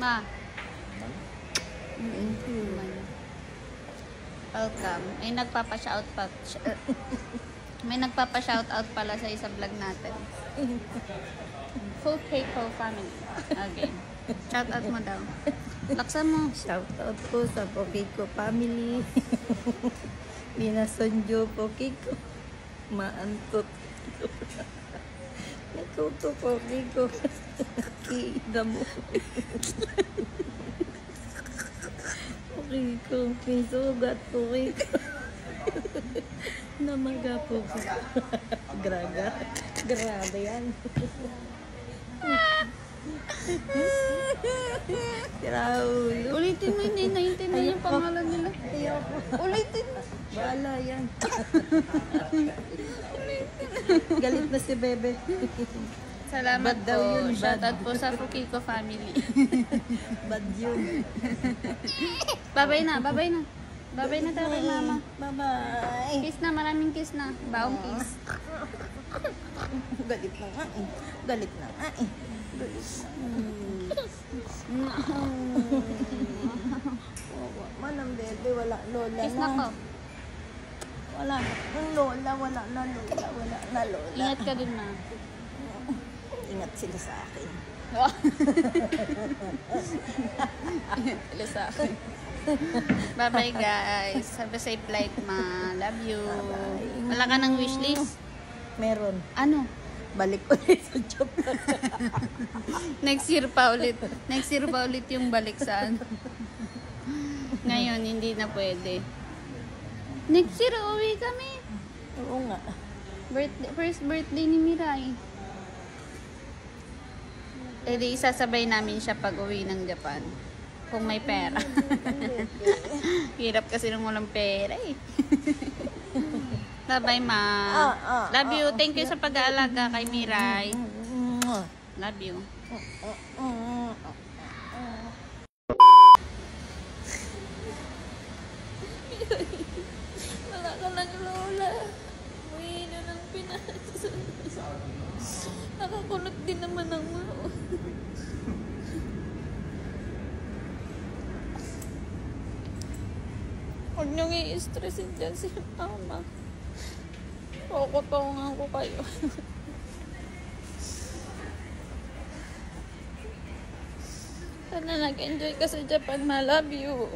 Ma. Human. Welcome. May nagpapa-shoutout pala sa isang vlog natin. Full Keiko family. Okay. Shoutout mo daw. Laksan mo. Shoutout po sa Pokiko family. Minasonjo Pokiko. Maantot. Natuto Pokiko. Kida mo. Pokiko. May sugat Pokiko. Namaga Pokiko. Graga. Grabe yan. Raul. Ulitin mo, hindi naintindihan yung pangalan nila. Ulitin mo. Bahala yan. Galit na si Bebe. Salamat Bad daw po. yun, bad. Shoutout po sa Fukiko family. Bad yun. Babay na, babay na. Babay na tayo kay mama. Bye-bye. Kiss na, maraming kiss na. Baong kiss. Galit na nga eh. Galit na nga eh. Galit na. Manang Bebe, wala lola Kiss na ko. Wala na lola, wala na lola, wala na lola. Ingat ka din na. Ingat sila sa akin. Ingat sila sa akin. Bye-bye guys. Have a safe flight, ma. Love you. Wala ka ng wishlist? Meron. Ano? Balik ulit sa Japan. Next year pa ulit. Next year pa ulit yung balik saan. Ngayon, hindi na pwede. Next year, uwi kami. Oo nga. First birthday ni Mirai. Eh di isasabay namin siya pag uwi ng Japan. Kung may pera. Hirap kasi nung walang pera eh. Bye-bye, ma. Love you. Thank you sa pag-aalaga kay Mirai. Love you. Wala ka ng lola. Uwi na ng Pinas. Nakakulot din naman ang mga. Huwag niyong i-stressin dyan si mama. Kukutungan ko kayo. Sana nag-enjoy ka sa Japan, ma. Love you.